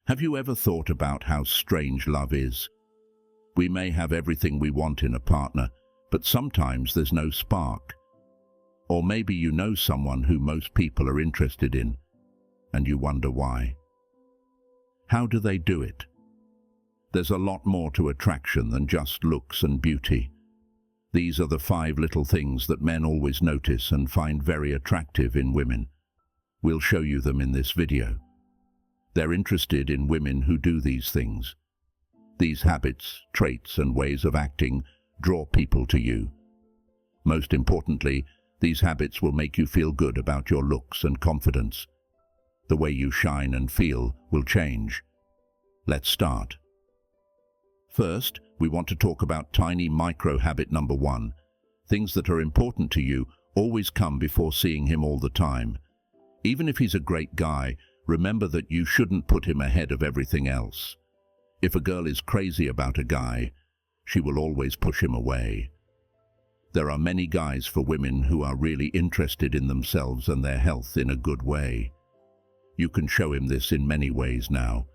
Have you ever thought about how strange love is? We may have everything we want in a partner, but sometimes there's no spark. Or maybe you know someone who most people are interested in, and you wonder why. How do they do it? There's a lot more to attraction than just looks and beauty. These are the 5 little things that men always notice and find very attractive in women. We'll show you them in this video. They're interested in women who do these things. These habits, traits, and ways of acting draw people to you. Most importantly, these habits will make you feel good about your looks and confidence. The way you shine and feel will change. Let's start. First, we want to talk about tiny micro habit number 1. Things that are important to you always come before seeing him all the time. Even if he's a great guy, remember that you shouldn't put him ahead of everything else. If a girl is crazy about a guy, she will always push him away. There are many guys for women who are really interested in themselves and their health in a good way. You can show him this in many ways now.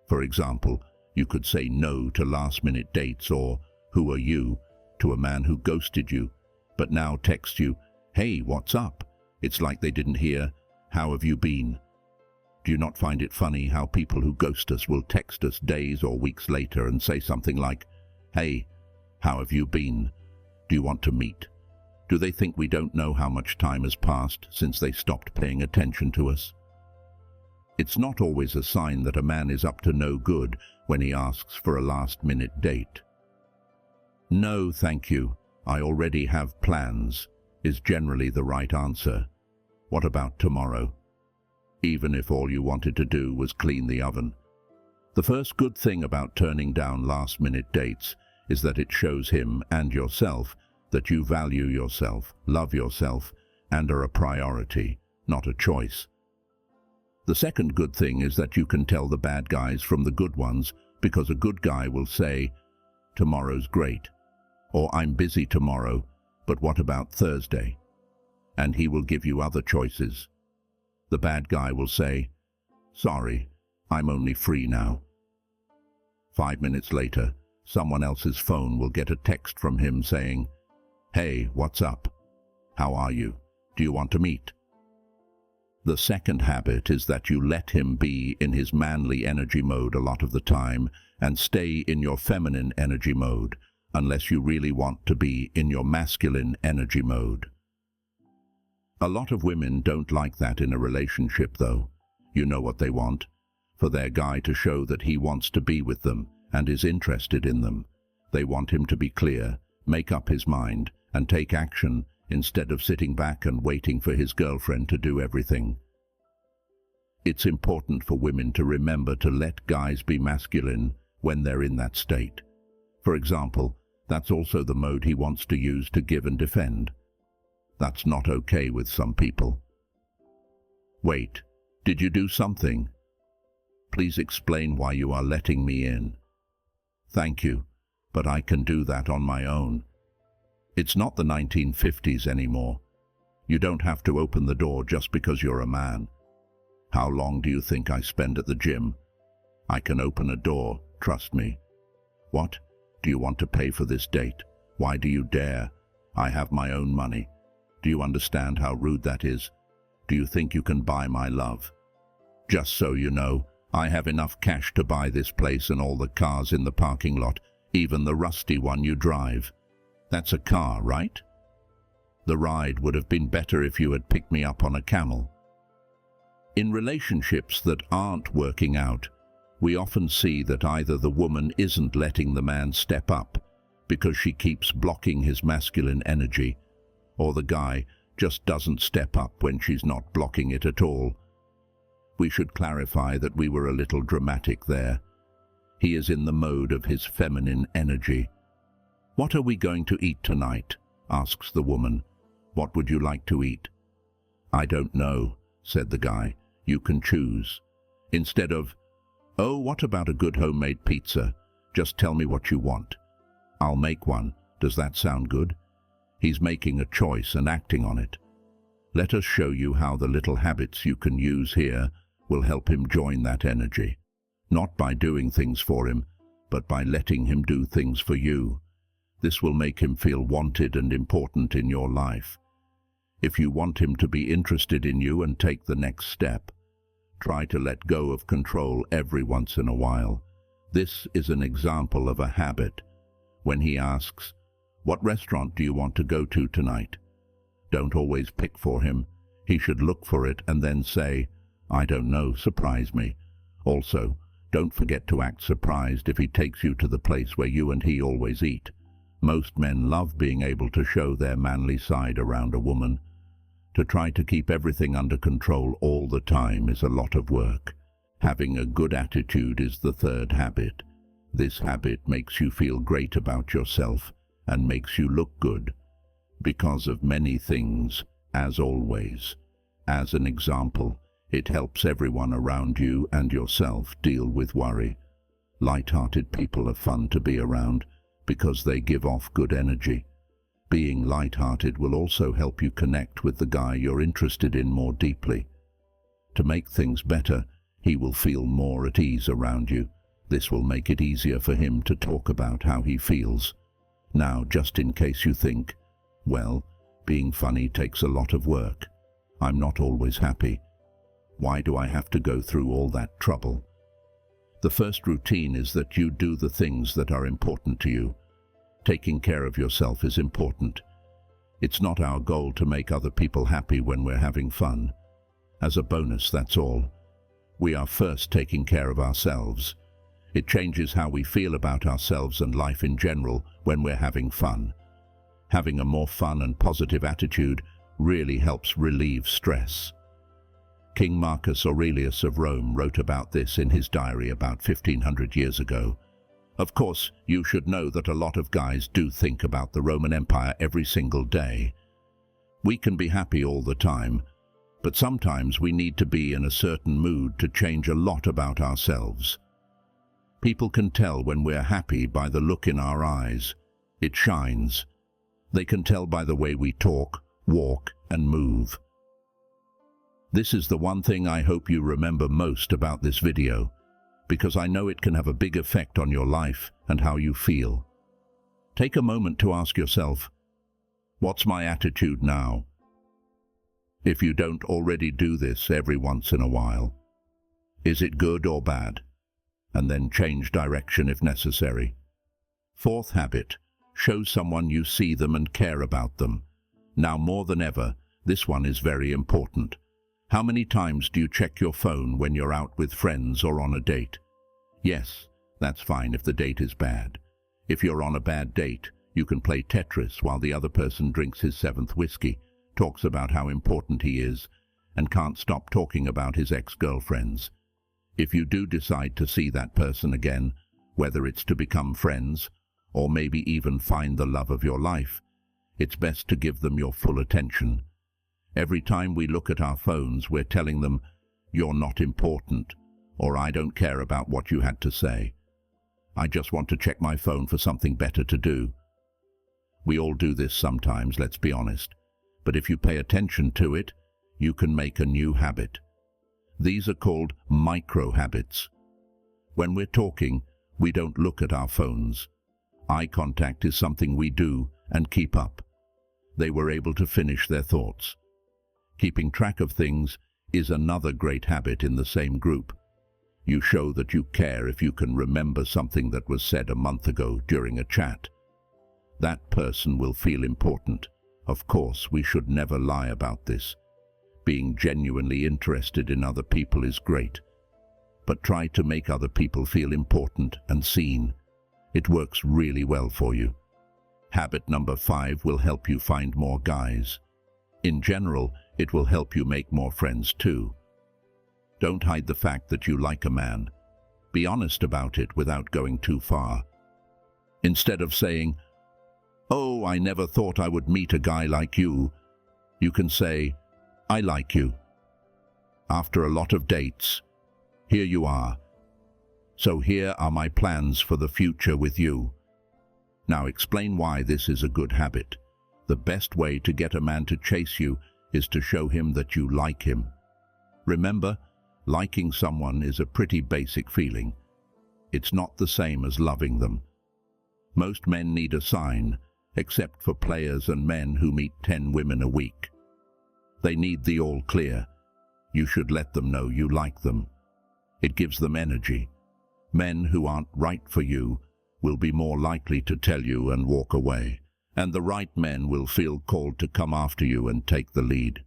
For example, you could say no to last-minute dates or "Who are you?" to a man who ghosted you, but now texts you, "Hey, what's up?" It's like they didn't hear, "How have you been?" Do you not find it funny how people who ghost us will text us days or weeks later and say something like, "Hey, how have you been? Do you want to meet?" Do they think we don't know how much time has passed since they stopped paying attention to us? It's not always a sign that a man is up to no good when he asks for a last-minute date. "No, thank you. I already have plans," is generally the right answer. What about tomorrow? Even if all you wanted to do was clean the oven. The first good thing about turning down last-minute dates is that it shows him and yourself that you value yourself, love yourself, and are a priority, not a choice. The second good thing is that you can tell the bad guys from the good ones, because a good guy will say, "Tomorrow's great," or "I'm busy tomorrow, but what about Thursday?" And he will give you other choices. The bad guy will say, "Sorry, I'm only free now." 5 minutes later, someone else's phone will get a text from him saying, "Hey, what's up? How are you? Do you want to meet?" The second habit is that you let him be in his manly energy mode a lot of the time and stay in your feminine energy mode, unless you really want to be in your masculine energy mode. A lot of women don't like that in a relationship, though. You know what they want? For their guy to show that he wants to be with them and is interested in them. They want him to be clear, make up his mind, and take action, instead of sitting back and waiting for his girlfriend to do everything. It's important for women to remember to let guys be masculine when they're in that state. For example, that's also the mode he wants to use to give and defend. That's not okay with some people. "Wait, did you do something? Please explain why you are letting me in." "Thank you, but I can do that on my own." It's not the 1950s anymore. You don't have to open the door just because you're a man. "How long do you think I spend at the gym?" "I can open a door, trust me." "What? Do you want to pay for this date? Why do you dare? I have my own money. Do you understand how rude that is? Do you think you can buy my love? Just so you know, I have enough cash to buy this place and all the cars in the parking lot, even the rusty one you drive. That's a car, right? The ride would have been better if you had picked me up on a camel." In relationships that aren't working out, we often see that either the woman isn't letting the man step up because she keeps blocking his masculine energy, or the guy just doesn't step up when she's not blocking it at all. We should clarify that we were a little dramatic there. He is in the mode of his feminine energy. "What are we going to eat tonight?" asks the woman. "What would you like to eat?" "I don't know," said the guy. "You can choose." Instead of, "Oh, what about a good homemade pizza? Just tell me what you want. I'll make one. Does that sound good?" He's making a choice and acting on it. Let us show you how the little habits you can use here will help him join that energy. not by doing things for him, but by letting him do things for you. This will make him feel wanted and important in your life. If you want him to be interested in you and take the next step, try to let go of control every once in a while. This is an example of a habit. When he asks, "What restaurant do you want to go to tonight?" Don't always pick for him. He should look for it and then say, "I don't know, surprise me." Also, don't forget to act surprised if he takes you to the place where you and he always eat. Most men love being able to show their manly side around a woman. To try to keep everything under control all the time is a lot of work. Having a good attitude is the third habit. This habit makes you feel great about yourself and makes you look good because of many things, as always. As an example, it helps everyone around you and yourself deal with worry. Light-hearted people are fun to be around because they give off good energy. Being light-hearted will also help you connect with the guy you're interested in more deeply. To make things better, he will feel more at ease around you. This will make it easier for him to talk about how he feels. Now, just in case you think, well, being funny takes a lot of work. I'm not always happy. Why do I have to go through all that trouble? The first routine is that you do the things that are important to you. Taking care of yourself is important. It's not our goal to make other people happy when we're having fun. As a bonus, that's all. We are first taking care of ourselves. It changes how we feel about ourselves and life in general when we're having fun. Having a more fun and positive attitude really helps relieve stress. King Marcus Aurelius of Rome wrote about this in his diary about 1500 years ago. Of course, you should know that a lot of guys do think about the Roman Empire every single day. We can be happy all the time, but sometimes we need to be in a certain mood to change a lot about ourselves. People can tell when we're happy by the look in our eyes. It shines. They can tell by the way we talk, walk, and move. This is the one thing I hope you remember most about this video, because I know it can have a big effect on your life and how you feel. Take a moment to ask yourself, what's my attitude now? If you don't already do this every once in a while, is it good or bad? And then change direction if necessary. Fourth habit, show someone you see them and care about them. Now more than ever, this one is very important. How many times do you check your phone when you're out with friends or on a date? Yes, that's fine if the date is bad. If you're on a bad date, you can play Tetris while the other person drinks his 7th whiskey, talks about how important he is, and can't stop talking about his ex-girlfriends. If you do decide to see that person again, whether it's to become friends, or maybe even find the love of your life, it's best to give them your full attention. Every time we look at our phones, we're telling them, "You're not important," or "I don't care about what you had to say. I just want to check my phone for something better to do." We all do this sometimes, let's be honest. But if you pay attention to it, you can make a new habit. These are called micro-habits. When we're talking, we don't look at our phones. Eye contact is something we do and keep up. They were able to finish their thoughts. Keeping track of things is another great habit in the same group. You show that you care if you can remember something that was said a month ago during a chat. That person will feel important. Of course, we should never lie about this. Being genuinely interested in other people is great, but try to make other people feel important and seen. It works really well for you. Habit number 5 will help you find more guys. In general, it will help you make more friends too. Don't hide the fact that you like a man. Be honest about it without going too far. Instead of saying, "Oh, I never thought I would meet a guy like you," you can say, "I like you. After a lot of dates, here you are. So here are my plans for the future with you." Now explain why this is a good habit. The best way to get a man to chase you is to show him that you like him. Remember, liking someone is a pretty basic feeling. it's not the same as loving them. Most men need a sign, except for players and men who meet 10 women a week. They need the all clear. You should let them know you like them. It gives them energy. Men who aren't right for you will be more likely to tell you and walk away, and the right men will feel called to come after you and take the lead.